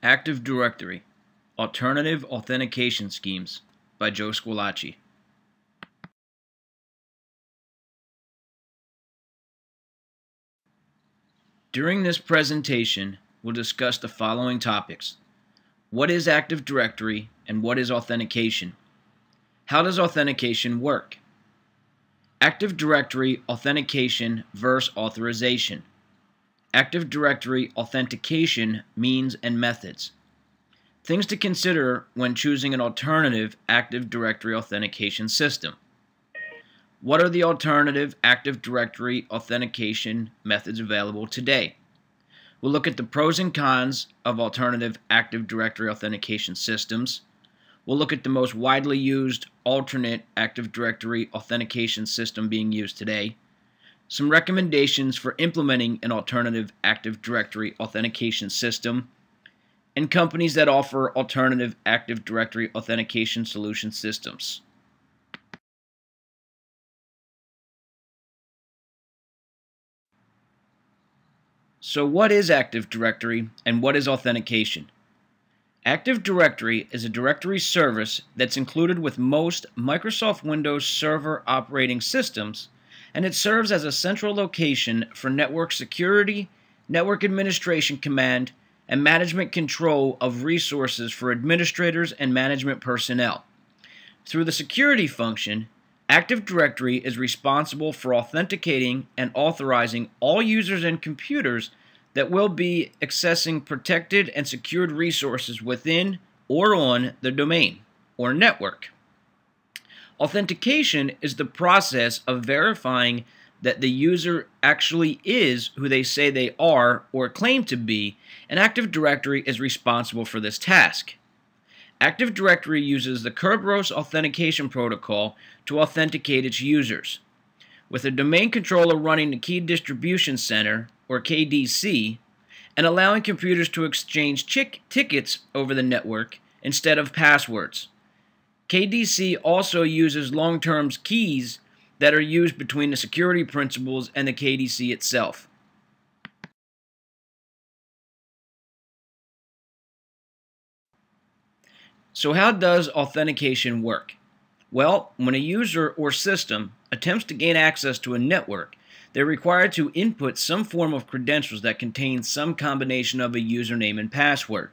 Active Directory, Alternative Authentication Schemes by Joe Squillace. During this presentation, we'll discuss the following topics. What is Active Directory and what is authentication? How does authentication work? Active Directory authentication versus authorization. Active Directory authentication means and methods. Things to consider when choosing an alternative Active Directory authentication system. What are the alternative Active Directory authentication methods available today? We'll look at the pros and cons of alternative Active Directory authentication systems. We'll look at the most widely used alternate Active Directory authentication system being used today. Some recommendations for implementing an alternative Active Directory authentication system, and companies that offer alternative Active Directory authentication solution systems. So what is Active Directory and what is authentication? Active Directory is a directory service that's included with most Microsoft Windows Server operating systems, and it serves as a central location for network security, network administration command, and management control of resources for administrators and management personnel. Through the security function, Active Directory is responsible for authenticating and authorizing all users and computers that will be accessing protected and secured resources within or on the domain or network. Authentication is the process of verifying that the user actually is who they say they are or claim to be, and Active Directory is responsible for this task. Active Directory uses the Kerberos authentication protocol to authenticate its users. With a domain controller running the Key Distribution Center, or KDC, and allowing computers to exchange tickets over the network instead of passwords. KDC also uses long-term keys that are used between the security principals and the KDC itself. So how does authentication work? Well, when a user or system attempts to gain access to a network, they're required to input some form of credentials that contain some combination of a username and password.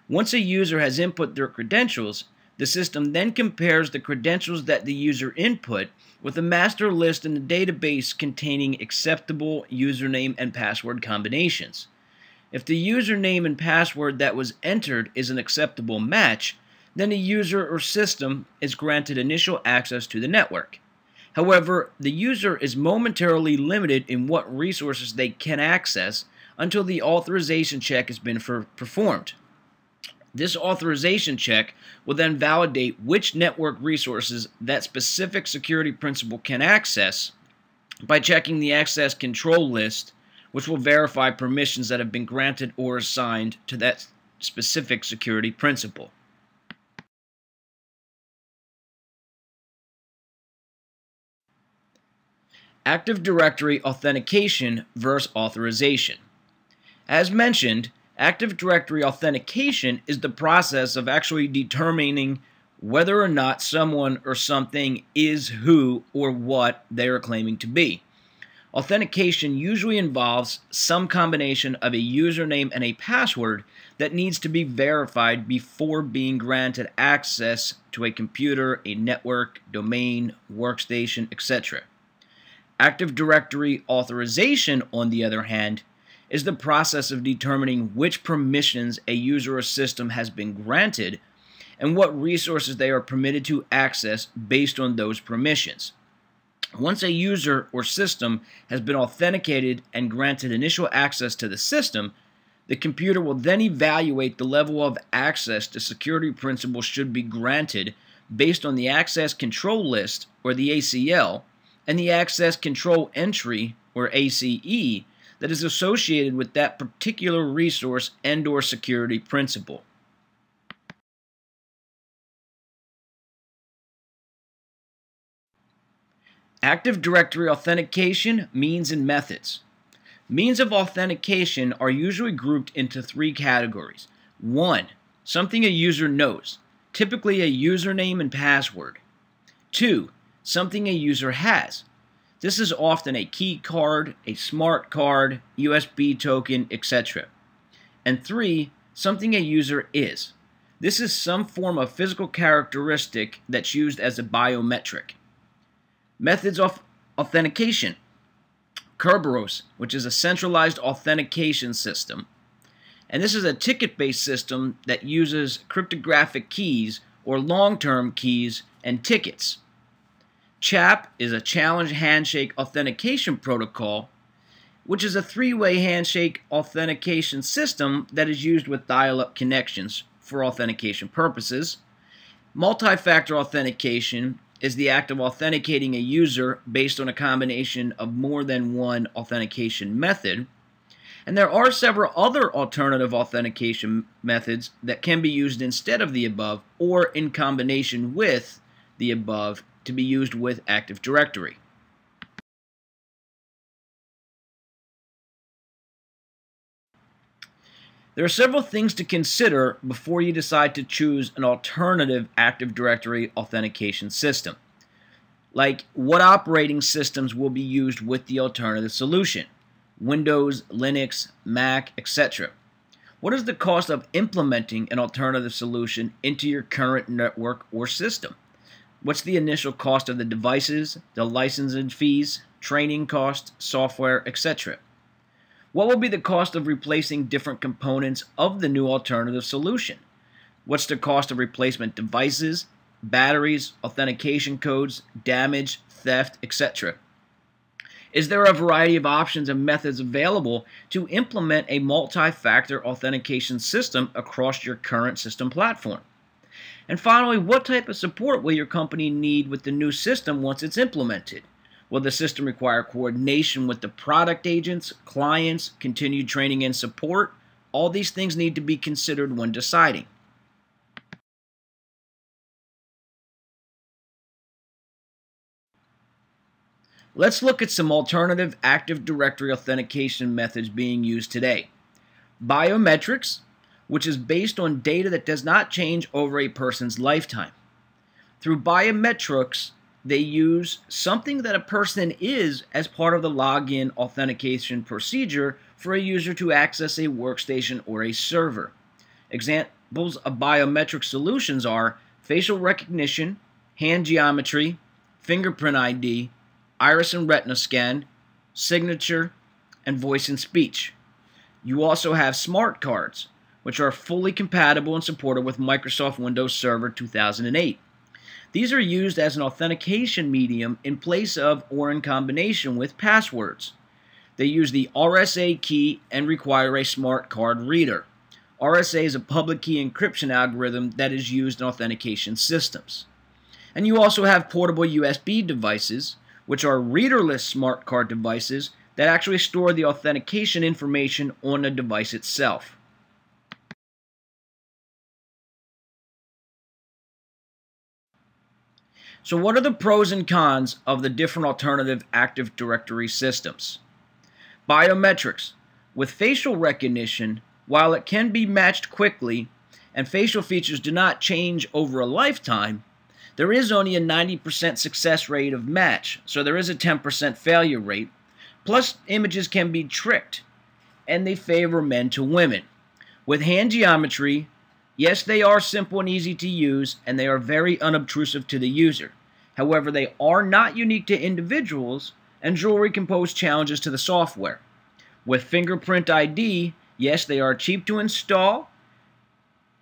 Once a user has input their credentials, the system then compares the credentials that the user input with a master list in the database containing acceptable username and password combinations. If the username and password that was entered is an acceptable match, then the user or system is granted initial access to the network. However, the user is momentarily limited in what resources they can access until the authorization check has been performed. This authorization check will then validate which network resources that specific security principal can access by checking the access control list, which will verify permissions that have been granted or assigned to that specific security principal. Active Directory authentication versus authorization. As mentioned, Active Directory authentication is the process of actually determining whether or not someone or something is who or what they are claiming to be. Authentication usually involves some combination of a username and a password that needs to be verified before being granted access to a computer, a network, domain, workstation, etc. Active Directory authorization, on the other hand, is the process of determining which permissions a user or system has been granted and what resources they are permitted to access based on those permissions. Once a user or system has been authenticated and granted initial access to the system, the computer will then evaluate the level of access the security principal should be granted based on the access control list, or the ACL, and the access control entry, or ACE, that is associated with that particular resource and/or security principal. Active Directory authentication means and methods. Means of authentication are usually grouped into three categories. 1. Something a user knows, typically a username and password. 2. Something a user has. This is often a key card, a smart card, USB token, etc. And 3. Something a user is. This is some form of physical characteristic that's used as a biometric. Methods of authentication. Kerberos, which is a centralized authentication system. And this is a ticket-based system that uses cryptographic keys or long-term keys and tickets. CHAP is a challenge handshake authentication protocol, which is a three-way handshake authentication system that is used with dial-up connections for authentication purposes. Multi-factor authentication is the act of authenticating a user based on a combination of more than one authentication method. And there are several other alternative authentication methods that can be used instead of the above or in combination with the above to be used with Active Directory. There are several things to consider before you decide to choose an alternative Active Directory authentication system, like what operating systems will be used with the alternative solution: Windows, Linux, Mac, etc. What is the cost of implementing an alternative solution into your current network or system? What's the initial cost of the devices, the licensing fees, training costs, software, etc.? What will be the cost of replacing different components of the new alternative solution? What's the cost of replacement devices, batteries, authentication codes, damage, theft, etc.? Is there a variety of options and methods available to implement a multi-factor authentication system across your current system platform? And finally, what type of support will your company need with the new system once it's implemented? Will the system require coordination with the product agents, clients, continued training and support? All these things need to be considered when deciding. Let's look at some alternative Active Directory authentication methods being used today. Biometrics, which is based on data that does not change over a person's lifetime. Through biometrics, they use something that a person is as part of the login authentication procedure for a user to access a workstation or a server. Examples of biometric solutions are facial recognition, hand geometry, fingerprint ID, iris and retina scan, signature, and voice and speech. You also have smart cards, which are fully compatible and supported with Microsoft Windows Server 2008. These are used as an authentication medium in place of or in combination with passwords. They use the RSA key and require a smart card reader. RSA is a public key encryption algorithm that is used in authentication systems. And you also have portable USB devices, which are readerless smart card devices that actually store the authentication information on the device itself. So what are the pros and cons of the different alternative Active Directory systems? Biometrics. With facial recognition, while it can be matched quickly and facial features do not change over a lifetime, there is only a 90% success rate of match, so there is a 10% failure rate. Plus, images can be tricked, and they favor men to women. With hand geometry, yes, they are simple and easy to use, and they are very unobtrusive to the user. However, they are not unique to individuals, and jewelry can pose challenges to the software. With fingerprint ID, yes, they are cheap to install.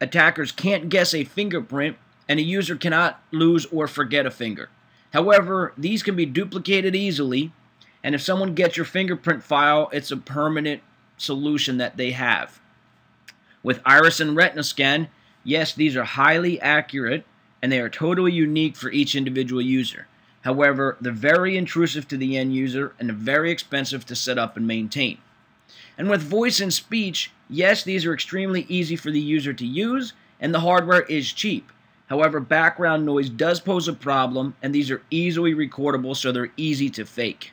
Attackers can't guess a fingerprint, and a user cannot lose or forget a finger. However, these can be duplicated easily, and if someone gets your fingerprint file, it's a permanent solution that they have. With iris and retina scan, yes, these are highly accurate, and they are totally unique for each individual user. However, they're very intrusive to the end user and they're very expensive to set up and maintain. And with voice and speech, yes, these are extremely easy for the user to use, and the hardware is cheap. However, background noise does pose a problem, and these are easily recordable, so they're easy to fake.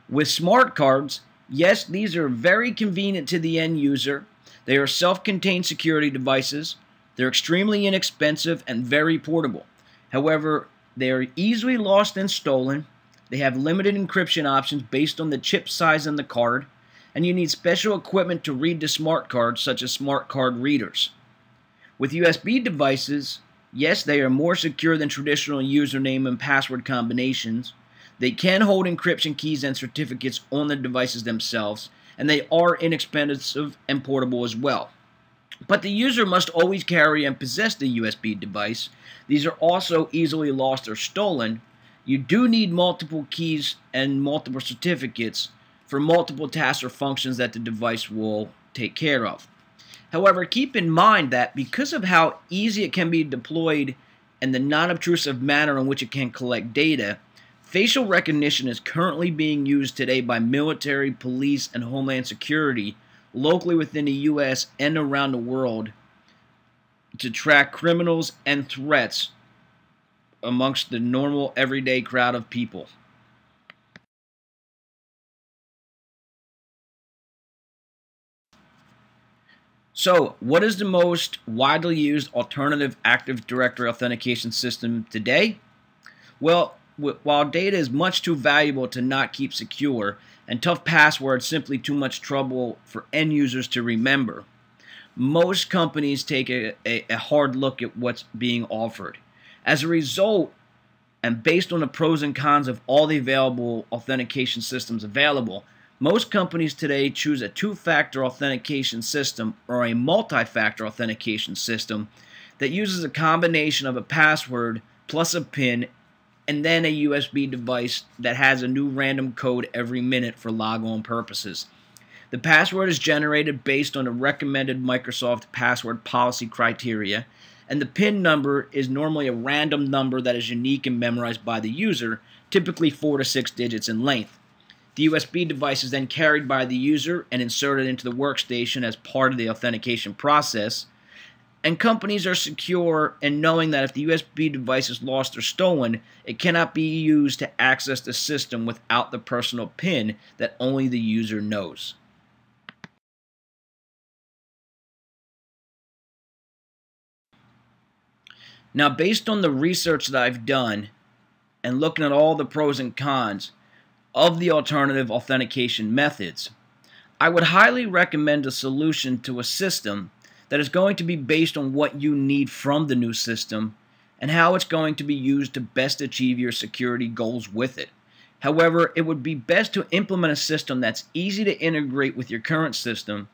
With smart cards, yes, these are very convenient to the end user. They are self-contained security devices. They're extremely inexpensive and very portable. However, they are easily lost and stolen. They have limited encryption options based on the chip size in the card, and you need special equipment to read the smart cards, such as smart card readers. With USB devices, yes, they are more secure than traditional username and password combinations. They can hold encryption keys and certificates on the devices themselves, and they are inexpensive and portable as well. But the user must always carry and possess the USB device. These are also easily lost or stolen. You do need multiple keys and multiple certificates for multiple tasks or functions that the device will take care of. However, keep in mind that because of how easy it can be deployed and the non-obtrusive manner in which it can collect data, facial recognition is currently being used today by military, police, and homeland security locally within the U.S. and around the world to track criminals and threats amongst the normal, everyday crowd of people. So, what is the most widely used alternative Active Directory authentication system today? Well, while data is much too valuable to not keep secure, and tough passwords simply too much trouble for end users to remember, most companies take a hard look at what's being offered. As a result, and based on the pros and cons of all the available authentication systems available, most companies today choose a two-factor authentication system or a multi-factor authentication system that uses a combination of a password plus a PIN and then a USB device that has a new random code every minute for log-on purposes. The password is generated based on a recommended Microsoft password policy criteria, and the PIN number is normally a random number that is unique and memorized by the user, typically 4 to 6 digits in length. The USB device is then carried by the user and inserted into the workstation as part of the authentication process. And companies are secure in knowing that if the USB device is lost or stolen, it cannot be used to access the system without the personal PIN that only the user knows. Now, based on the research that I've done and looking at all the pros and cons of the alternative authentication methods, I would highly recommend a solution to a system that is going to be based on what you need from the new system and how it's going to be used to best achieve your security goals with it. However, it would be best to implement a system that's easy to integrate with your current system,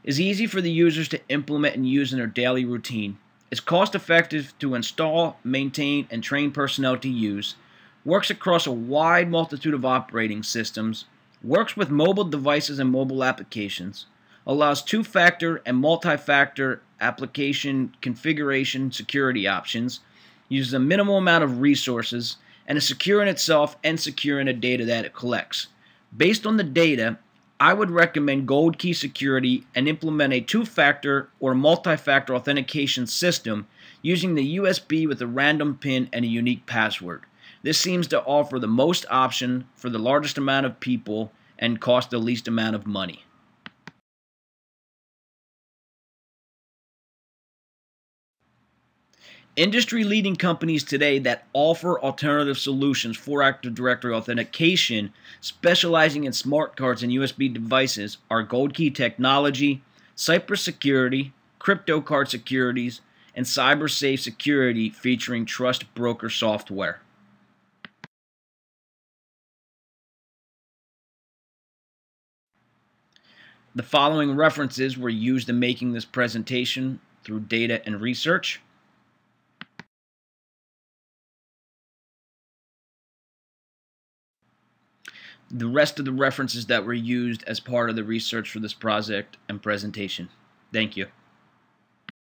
is easy for the users to implement and use in their daily routine, is cost effective to install, maintain, and train personnel to use, works across a wide multitude of operating systems, works with mobile devices and mobile applications, allows two-factor and multi-factor application configuration security options, uses a minimal amount of resources, and is secure in itself and secure in the data that it collects. Based on the data, I would recommend Gold Key Security and implement a two-factor or multi-factor authentication system using the USB with a random PIN and a unique password. This seems to offer the most option for the largest amount of people and cost the least amount of money. Industry-leading companies today that offer alternative solutions for Active Directory authentication, specializing in smart cards and USB devices, are Gold Key Technology, Cypress Security, Crypto Card Securities, and CyberSafe Security featuring Trust Broker software. The following references were used in making this presentation through data and research. The rest of the references that were used as part of the research for this project and presentation. Thank you.